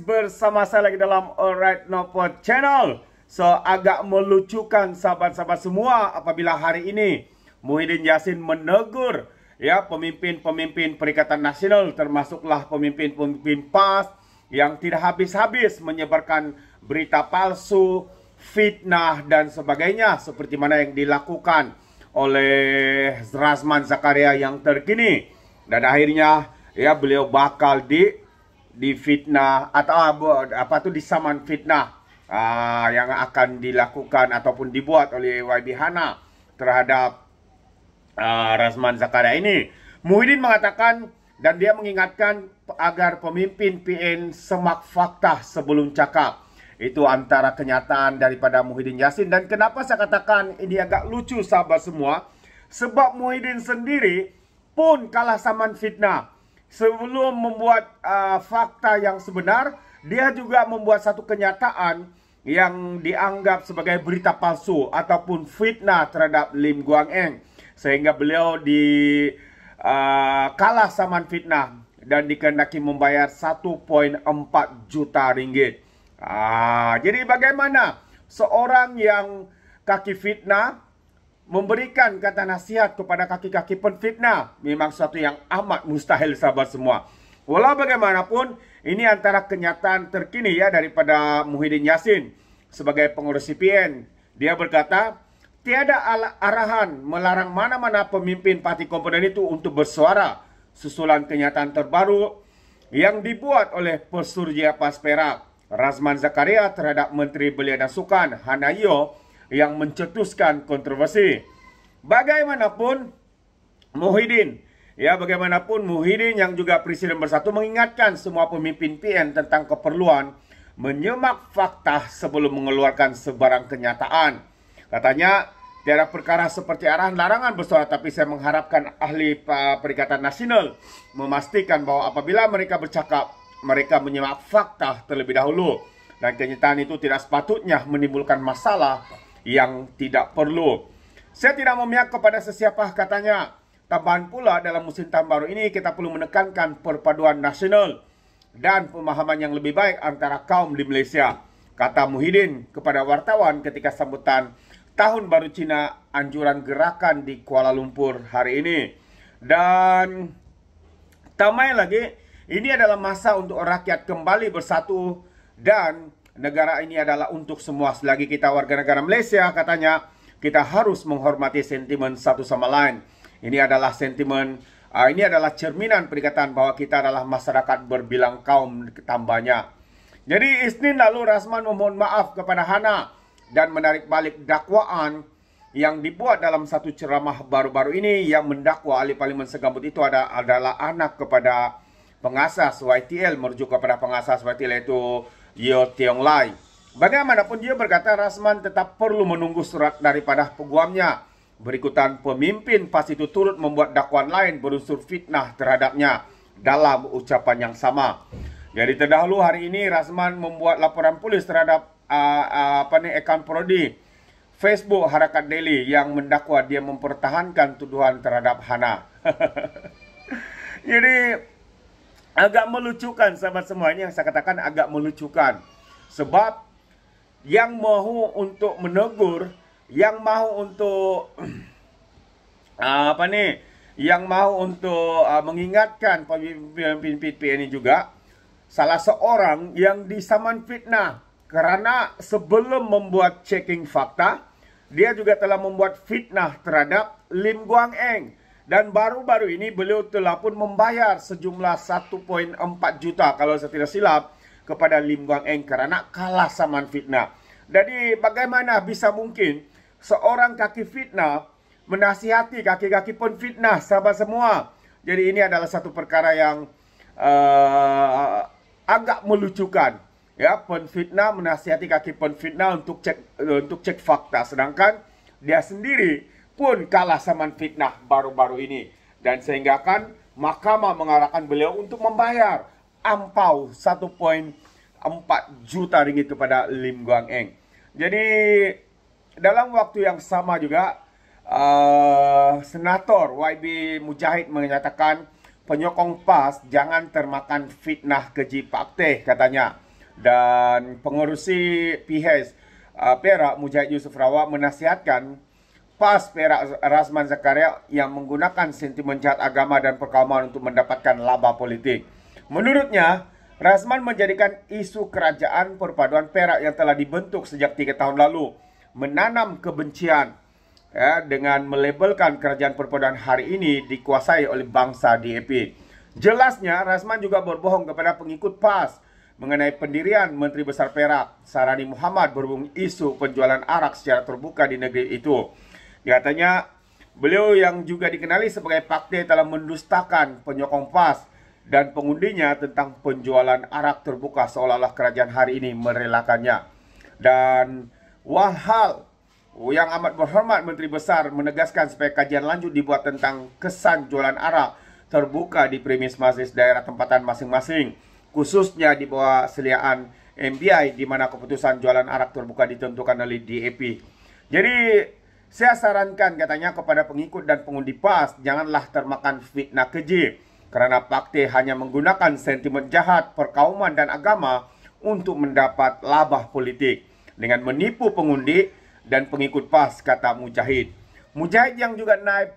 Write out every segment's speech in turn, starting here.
Bersama saya lagi dalam Alright Nopo Channel. So, agak melucukan sahabat-sahabat semua apabila hari ini Muhyiddin Yassin menegur ya pemimpin-pemimpin Perikatan Nasional, termasuklah pemimpin-pemimpin PAS yang tidak habis-habis menyebarkan berita palsu, fitnah dan sebagainya, seperti mana yang dilakukan oleh Razman Zakaria yang terkini. Dan akhirnya ya beliau bakal difitnah atau disaman fitnah yang akan dilakukan ataupun dibuat oleh YB Hana terhadap Razman Zakaria ini. Muhyiddin mengatakan dan dia mengingatkan agar pemimpin PN semak fakta sebelum cakap. Itu antara kenyataan daripada Muhyiddin Yassin. Dan kenapa saya katakan ini agak lucu sahabat semua? Sebab Muhyiddin sendiri pun kalah saman fitnah. Sebelum membuat fakta yang sebenar, dia juga membuat satu kenyataan yang dianggap sebagai berita palsu ataupun fitnah terhadap Lim Guang Eng. Sehingga beliau kalah saman fitnah dan dikehendaki membayar 1,4 juta ringgit. Jadi bagaimana seorang yang kaki fitnah memberikan kata nasihat kepada kaki-kaki penfitnah? Memang sesuatu yang amat mustahil sahabat semua. Walau bagaimanapun, ini antara kenyataan terkini ya daripada Muhyiddin Yassin sebagai pengurus CPN. Dia berkata, tiada arahan melarang mana-mana pemimpin parti komponen itu untuk bersuara susulan kenyataan terbaru yang dibuat oleh Pesurja PAS Perak, Razman Zakaria terhadap Menteri Belia dan Sukan, Hanayo, yang mencetuskan kontroversi. Bagaimanapun Muhyiddin yang juga Presiden Bersatu mengingatkan semua pemimpin PN tentang keperluan menyemak fakta sebelum mengeluarkan sebarang kenyataan. Katanya, tiada perkara seperti arahan larangan bersuara, tapi saya mengharapkan ahli Perikatan Nasional memastikan bahwa apabila mereka bercakap, mereka menyemak fakta terlebih dahulu. Dan kenyataan itu tidak sepatutnya menimbulkan masalah yang tidak perlu. Saya tidak memihak kepada sesiapa, katanya. Tambahan pula, dalam musim tahun baru ini kita perlu menekankan perpaduan nasional dan pemahaman yang lebih baik antara kaum di Malaysia, kata Muhyiddin kepada wartawan ketika sambutan Tahun Baru Cina anjuran gerakan di Kuala Lumpur hari ini. Dan tamai lagi, ini adalah masa untuk rakyat kembali bersatu dan negara ini adalah untuk semua. Selagi kita warga negara Malaysia, katanya, kita harus menghormati sentimen satu sama lain. Ini adalah sentimen, ini adalah cerminan perikataan bahwa kita adalah masyarakat berbilang kaum, tambahnya. Jadi Isnin lalu Razman memohon maaf kepada Hana dan menarik balik dakwaan yang dibuat dalam satu ceramah baru-baru ini yang mendakwa ahli parlimen segambut itu adalah anak kepada pengasas YTL, merujuk kepada pengasas YTL yaitu Yeo Tiong Lai. Bagaimanapun dia berkata Razman tetap perlu menunggu surat daripada peguamnya. Berikutan pemimpin PAS itu turut membuat dakwaan lain berunsur fitnah terhadapnya dalam ucapan yang sama. Jadi terdahulu hari ini Razman membuat laporan polis terhadap akaun Prodi Facebook Harakat Daily yang mendakwa dia mempertahankan tuduhan terhadap Hana. Jadi agak melucukan sahabat semua, ini yang saya katakan agak melucukan. Sebab yang mahu untuk menegur, yang mahu untuk yang mahu untuk mengingatkan pemimpin PN ini juga salah seorang yang disaman fitnah kerana sebelum membuat checking fakta, dia juga telah membuat fitnah terhadap Lim Guang Eng. Dan baru-baru ini beliau telah pun membayar sejumlah 1,4 juta kalau saya tidak silap kepada Lim Guang Eng kerana kalah saman fitnah. Jadi bagaimana bisa mungkin seorang kaki fitnah menasihati kaki-kaki penfitnah sahabat semua? Jadi ini adalah satu perkara yang agak melucukan. Ya, penfitnah menasihati kaki penfitnah untuk cek fakta, sedangkan dia sendiri pun kalah saman fitnah baru-baru ini. Dan sehingga kan mahkamah mengarahkan beliau untuk membayar ampau 1,4 juta ringgit kepada Lim Guang Eng. Jadi dalam waktu yang sama juga Senator YB Mujahid menyatakan penyokong PAS jangan termakan fitnah keji Pak Teh, katanya. Dan pengerusi PHS Perak Mujahid Yusof Rawak menasihatkan PAS Perak Razman Zakaria yang menggunakan sentimen jahat agama dan perkauman untuk mendapatkan laba politik. Menurutnya, Razman menjadikan isu kerajaan perpaduan Perak yang telah dibentuk sejak 3 tahun lalu menanam kebencian dengan melabelkan kerajaan perpaduan hari ini dikuasai oleh bangsa DAP. Jelasnya, Razman juga berbohong kepada pengikut PAS mengenai pendirian Menteri Besar Perak Sarani Muhammad berhubung isu penjualan arak secara terbuka di negeri itu. Katanya, beliau yang juga dikenali sebagai Pakde telah mendustakan penyokong PAS dan pengundinya tentang penjualan arak terbuka seolah-olah kerajaan hari ini merelakannya. Dan walhal yang amat berhormat Menteri Besar menegaskan supaya kajian lanjut dibuat tentang kesan jualan arak terbuka di premis majlis daerah tempatan masing-masing, khususnya di bawah seliaan MBI di mana keputusan jualan arak terbuka ditentukan oleh DAP. Jadi saya sarankan katanya kepada pengikut dan pengundi PAS janganlah termakan fitnah keji karena Pakde hanya menggunakan sentimen jahat, perkauman dan agama untuk mendapat laba politik dengan menipu pengundi dan pengikut PAS, kata Mujahid. Mujahid yang juga naib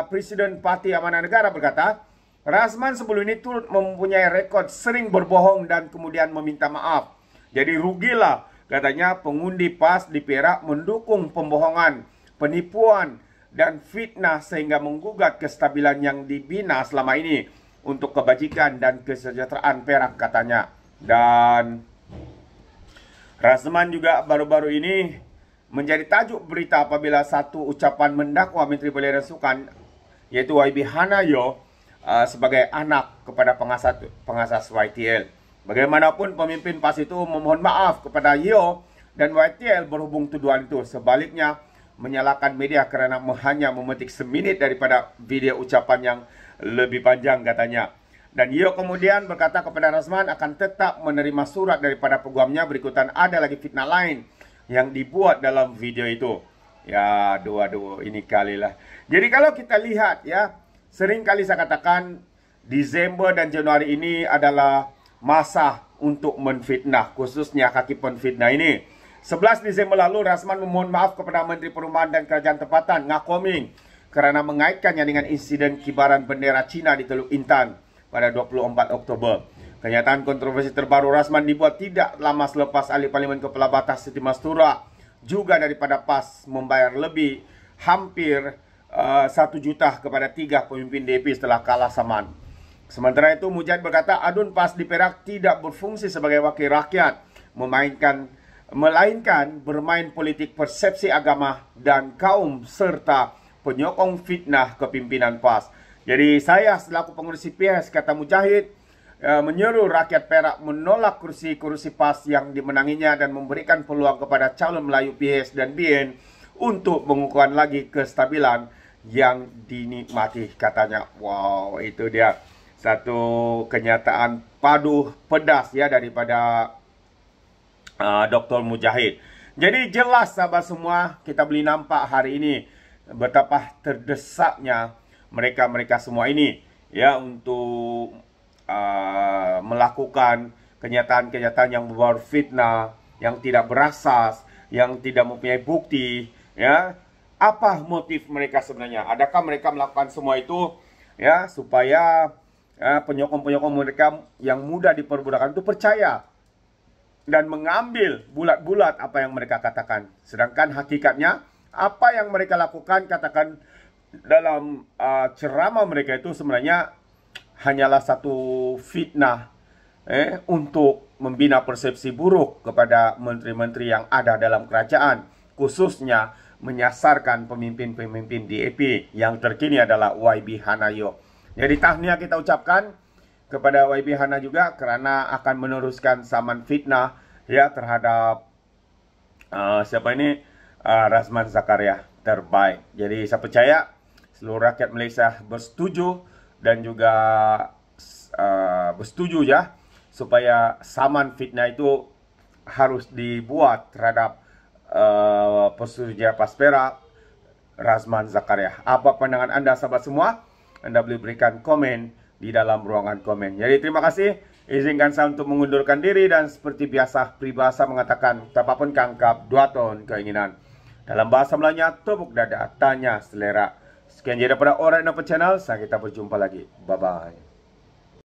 Presiden Parti Amanah Negara berkata, Razman sebelum ini turut mempunyai rekod sering berbohong dan kemudian meminta maaf. Jadi rugilah katanya pengundi PAS di Perak mendukung pembohongan, penipuan dan fitnah sehingga menggugat kestabilan yang dibina selama ini untuk kebajikan dan kesejahteraan Perak katanya. Dan Razman juga baru-baru ini menjadi tajuk berita apabila satu ucapan mendakwa Menteri Belia dan Sukan yaitu YB Hanayo sebagai anak kepada pengasas YTL. Bagaimanapun pemimpin PAS itu memohon maaf kepada Yo dan YTL berhubung tuduhan itu. Sebaliknya menyalahkan media kerana hanya memetik seminit daripada video ucapan yang lebih panjang katanya. Dan Yo kemudian berkata kepada Razman akan tetap menerima surat daripada peguamnya berikutan ada lagi fitnah lain yang dibuat dalam video itu. Ya, aduh, ini kalilah. Jadi kalau kita lihat ya, sering kali saya katakan Desember dan Januari ini adalah masa untuk menfitnah, khususnya kaki penfitnah ini. 11 Desember lalu, Razman memohon maaf kepada Menteri Perumahan dan Kerajaan Tempatan, Ngakoming, kerana mengaitkannya dengan insiden kibaran bendera Cina di Teluk Intan pada 24 Oktober. Kenyataan kontroversi terbaru Razman dibuat tidak lama selepas ahli Parlimen Kepala Batas Siti Mastura juga daripada PAS membayar lebih hampir 1 juta kepada 3 pemimpin DAP setelah kalah saman. Sementara itu Mujahid berkata adun PAS di Perak tidak berfungsi sebagai wakil rakyat, melainkan bermain politik persepsi agama dan kaum serta penyokong fitnah kepimpinan PAS. Jadi saya selaku pengurusi PAS, kata Mujahid, menyeru rakyat Perak menolak kursi-kursi PAS yang dimenanginya dan memberikan peluang kepada calon Melayu PAS dan BN untuk mengukuhkan lagi kestabilan yang dinikmati katanya. Wow, itu dia satu kenyataan padu pedas ya daripada Dr. Mujahid. Jadi jelas sahabat semua, kita boleh nampak hari ini betapa terdesaknya mereka-mereka semua ini ya untuk melakukan kenyataan-kenyataan yang berbau fitnah, yang tidak berasas, yang tidak mempunyai bukti, ya. Apa motif mereka sebenarnya? Adakah mereka melakukan semua itu ya supaya penyokong-penyokong mereka yang mudah diperbudakan itu percaya dan mengambil bulat-bulat apa yang mereka katakan. Sedangkan hakikatnya apa yang mereka lakukan katakan dalam ceramah mereka itu sebenarnya hanyalah satu fitnah untuk membina persepsi buruk kepada menteri-menteri yang ada dalam kerajaan, khususnya menyasarkan pemimpin-pemimpin DAP yang terkini adalah YB Hanayo. Jadi tahniah kita ucapkan kepada YB Hana juga kerana akan meneruskan saman fitnah ya terhadap siapa ini Razman Zakaria terbaik. Jadi saya percaya seluruh rakyat Malaysia bersetuju dan juga bersetuju ya supaya saman fitnah itu harus dibuat terhadap Pesuruhjaya PAS Perak Razman Zakaria. Apa pandangan anda sahabat semua? Anda boleh berikan komen di dalam ruangan komen. Jadi terima kasih. Izinkan saya untuk mengundurkan diri dan seperti biasa peribahasa mengatakan, tapapun kangkap, dua ton keinginan. Dalam bahasa Melayunya, tepuk dada, tanya selera. Sekian jadi daripada Alright Napa Channel, sampai kita berjumpa lagi. Bye-bye.